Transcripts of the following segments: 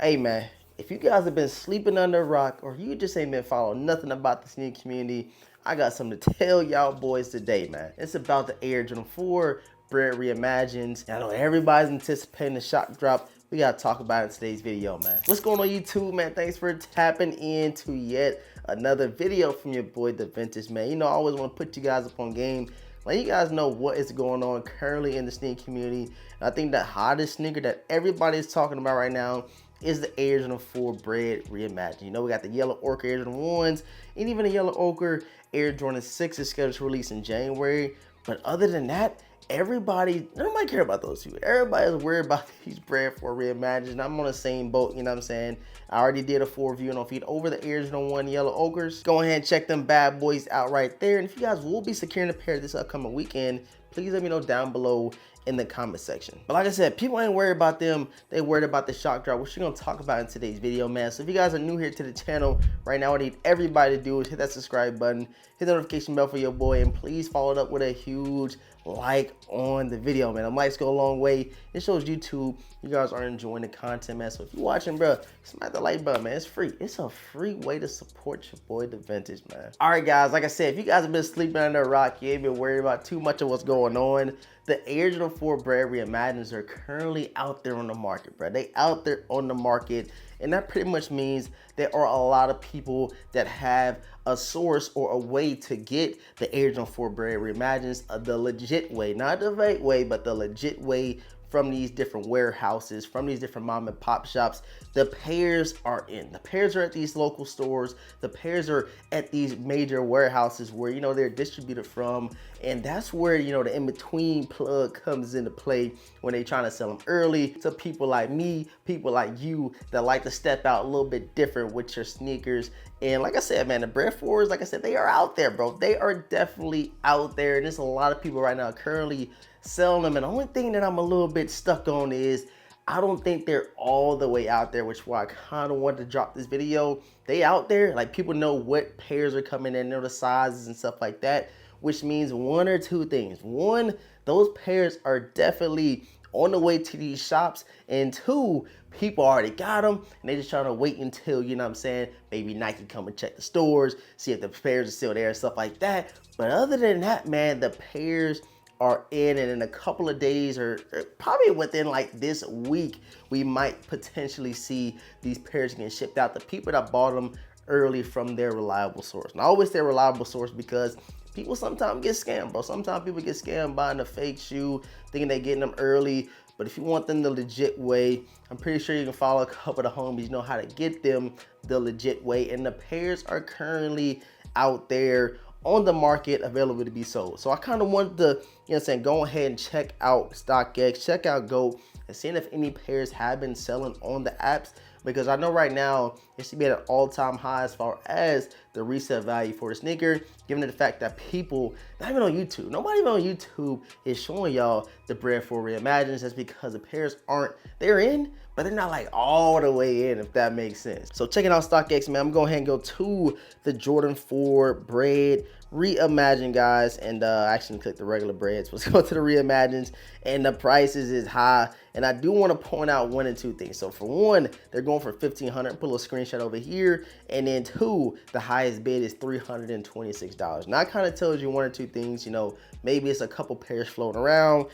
Hey man, if you guys have been sleeping under a rock or you just ain't been following nothing about the sneaker community, I got something to tell y'all boys today, man. It's about the Air Jordan 4 Bred Reimagined. I know everybody's anticipating the shock drop. We gotta talk about it in today's video, man. What's going on YouTube, man? Thanks for tapping into yet another video from your boy, The Vintage Man. You know, I always want to put you guys up on game. Let you guys know what is going on currently in the sneaker community. And I think the hottest sneaker that everybody is talking about right now is the Air Jordan 4 Bred Reimagined. You know, we got the yellow ochre Air Jordan 1s and even the yellow ochre Air Jordan 6 is scheduled to release in January. But other than that, nobody care about those two. Everybody's worried about these Bred 4 Reimagined. I'm on the same boat, you know what I'm saying? I already did a full review on feed over the Air Jordan 1 yellow ochres. Go ahead and check them bad boys out right there. And if you guys will be securing a pair this upcoming weekend, please let me know down below in the comment section. But like I said, people ain't worried about them. They worried about the shock drop, which we're gonna talk about in today's video, man. So if you guys are new here to the channel right now, what I need everybody to do is hit that subscribe button, hit the notification bell for your boy, and please follow it up with a huge like on the video, man. The likes go a long way. It shows YouTube you guys are enjoying the content, man. So if you're watching, bro, smack the like button, man. It's free. It's a free way to support your boy, The Vintage, man. All right, guys. Like I said, if you guys have been sleeping under a rock, you ain't been worried about too much of what's going on. The Air Jordan 4 Bred Reimagined are currently out there on the market, bro. They out there on the market, and that pretty much means there are a lot of people that have a source or a way to get the Air Jordan 4 Bred Reimagined the legit way, not the fake way, but the legit way from these different warehouses, from these different mom and pop shops. The pairs are in. The pairs are at these local stores. The pairs are at these major warehouses where, you know, they're distributed from. And that's where, you know, the in-between plug comes into play when they're trying to sell them early to people like me, people like you that like to step out a little bit different with your sneakers. And like I said, man, the Bred 4s, like I said, they are out there, bro. They are definitely out there. And there's a lot of people right now currently selling them. And the only thing that I'm a little bit stuck on is I don't think they're all the way out there, which is why I kind of wanted to drop this video. They out there, like people know what pairs are coming in, know the sizes and stuff like that, which means one or two things. One, those pairs are definitely on the way to these shops, and two, people already got them and they just trying to wait until, you know what I'm saying, maybe Nike come and check the stores, see if the pairs are still there and stuff like that. But other than that, man, the pairs are in, and in a couple of days or probably within like this week, we might potentially see these pairs getting shipped out to people that bought them early from their reliable source. And I always say reliable source because people sometimes get scammed, bro. Sometimes people get scammed buying a fake shoe, thinking they're getting them early. But if you want them the legit way, I'm pretty sure you can follow a couple of the homies, know how to get them the legit way. And the pairs are currently out there on the market, available to be sold. So I kind of wanted to, you know what I'm saying, go ahead and check out StockX, check out GOAT, and seeing if any pairs have been selling on the apps, because I know right now it should be at an all-time high as far as the resale value for the sneaker, given the fact that people, not even on YouTube, nobody even on YouTube is showing y'all the Bred 4 Reimagined. That's because the pairs aren't, they're in, but they're not like all the way in, if that makes sense. So checking out StockX, man, I'm going to go ahead and go to the Jordan 4 Bred Reimagined, guys, and I actually click the regular Breds. Let's go to the Reimagined, and the prices is high. And I do want to point out one and two things. So for one, they're going for $1,500. Put a little screenshot over here. And then two, the highest bid is $326. Now, that kind of tells you one or two things. You know, maybe it's a couple pairs floating around.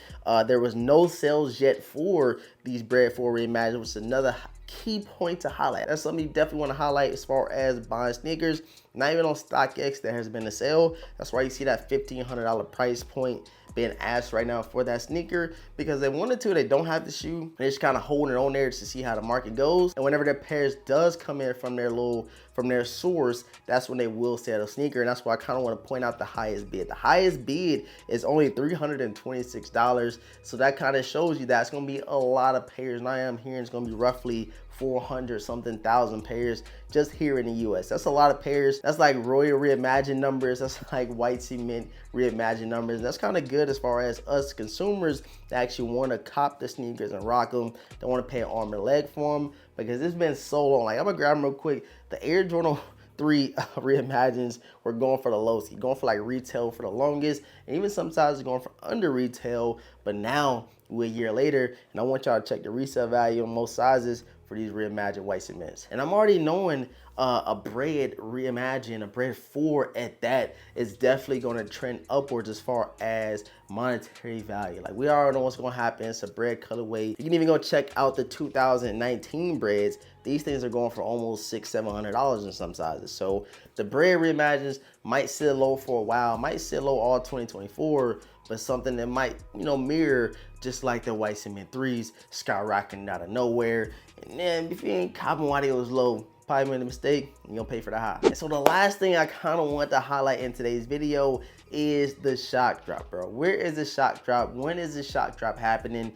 There was no sales yet for these Bred 4 Reimagined, which is another key point to highlight. That's something you definitely want to highlight as far as buying sneakers. Not even on StockX there has been a sale. That's why you see that $1,500 price point being asked right now for that sneaker, because they wanted to, they don't have the shoe. They're just kind of holding it on there to see how the market goes. And whenever their pairs does come in from their source, that's when they will sell the sneaker. And that's why I kind of want to point out the highest bid. The highest bid is only $326. So that kind of shows you that it's going to be a lot of pairs. And I am hearing it's going to be roughly 400 something thousand pairs just here in the US. That's a lot of pairs. That's like Royal Reimagined numbers. That's like White Cement Reimagined numbers. And that's kind of good as far as us consumers that actually want to cop the sneakers and rock them. Don't want to pay an arm and leg for them, because it's been so long. Like, I'm gonna grab them real quick. The Air Jordan 3 Reimagineds were going for the lowest, going for like retail for the longest, and even sometimes going for under retail. But now we're a year later, and I want y'all to check the resale value on most sizes for these reimagined white cements. And I'm already knowing a Bred Reimagined, a Bred 4 at that, is definitely going to trend upwards as far as monetary value. Like, we already know what's going to happen. It's a Bred colorway. You can even go check out the 2019 Breds. These things are going for almost $600-700 in some sizes. So the Bred Reimagined might sit low for a while, might sit low all 2024, but something that might, you know, mirror just like the white cement 3s skyrocketing out of nowhere. And then if you ain't copping while they was low, probably made a mistake, you're gonna pay for the high. And so the last thing I kind of want to highlight in today's video is the shock drop, bro. Where is the shock drop? When is the shock drop happening?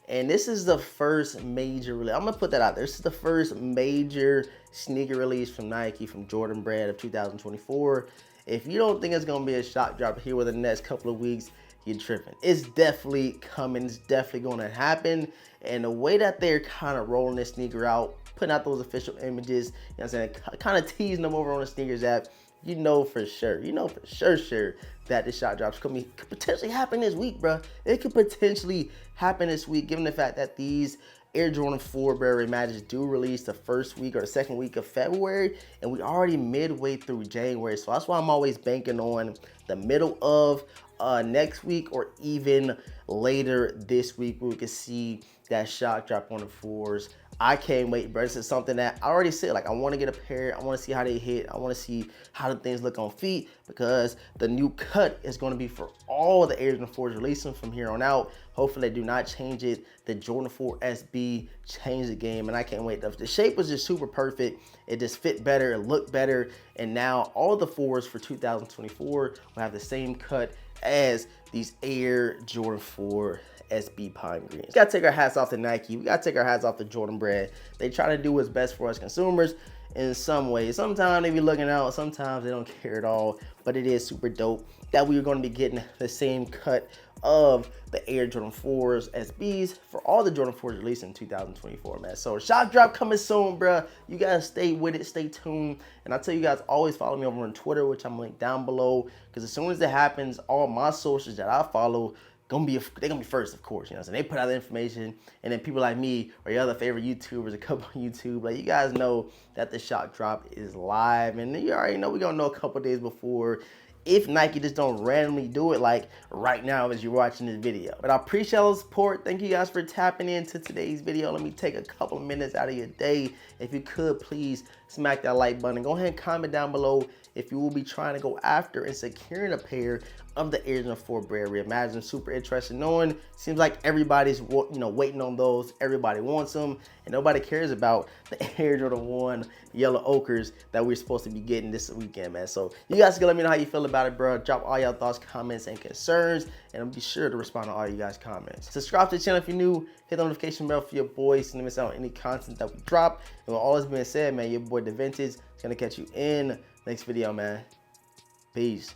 And this is the first major release. I'm gonna put that out there. This is the first major sneaker release from Nike, from Jordan Brand of 2024. If you don't think it's gonna be a shock drop here within the next couple of weeks, you're tripping. It's definitely coming. It's definitely gonna happen. And the way that they're kind of rolling this sneaker out, putting out those official images, you know what I'm saying, kind of teasing them over on the sneakers app, you know for sure that the shot drops could potentially happen this week, bro. It could potentially happen this week, given the fact that these Air Jordan 4 Bred Reimagined do release the first week or the second week of February, and we already midway through January. So that's why I'm always banking on the middle of next week or even later this week where we can see that shock drop on the 4s. I can't wait, bro. This is something that I already said, like, I want to get a pair. I want to see how they hit. I want to see how the things look on feet, because the new cut is going to be for all the Air Jordan 4s releasing from here on out. Hopefully they do not change it. The Jordan 4 SB changed the game, and I can't wait. The shape was just super perfect. It just fit better. It looked better. And now all the 4s for 2024 will have the same cut as these Air Jordan 4 SB Pine Greens. We gotta take our hats off to Nike. We gotta take our hats off to Jordan Brand. They try to do what's best for us consumers in some ways. Sometimes they be looking out, sometimes they don't care at all, but it is super dope that we are going to be getting the same cut of the Air Jordan 4s SBs for all the Jordan 4s released in 2024, man. So shock drop coming soon, bro. You guys stay with it, stay tuned. And I tell you guys, always follow me over on Twitter, which I'm linked down below, because as soon as it happens, all my socials that I follow, they're gonna be first, of course, you know what I'm saying? They put out the information, and then people like me or your other favorite YouTubers that come on YouTube, like, you guys know that the shock drop is live, and you already know we're gonna know a couple days before, if Nike just don't randomly do it like right now as you're watching this video. But I appreciate all the support. Thank you guys for tapping into today's video. Let me take a couple of minutes out of your day. If you could, please smack that like button. Go ahead and comment down below if you will be trying to go after and securing a pair of the Air Jordan 4 Bred Reimagined. Super interested knowing. Seems like everybody's, you know, waiting on those. Everybody wants them, and nobody cares about the Air Jordan 1 yellow ochres that we're supposed to be getting this weekend, man. So you guys can let me know how you feel about it, bro. Drop all y'all thoughts, comments, and concerns, and I'll be sure to respond to all you guys' comments. Subscribe to the channel if you're new. Hit the notification bell for your boys so you don't miss out on any content that we drop. And with all this being said, man, your boy The Vintage is gonna catch you in next video, man. Peace.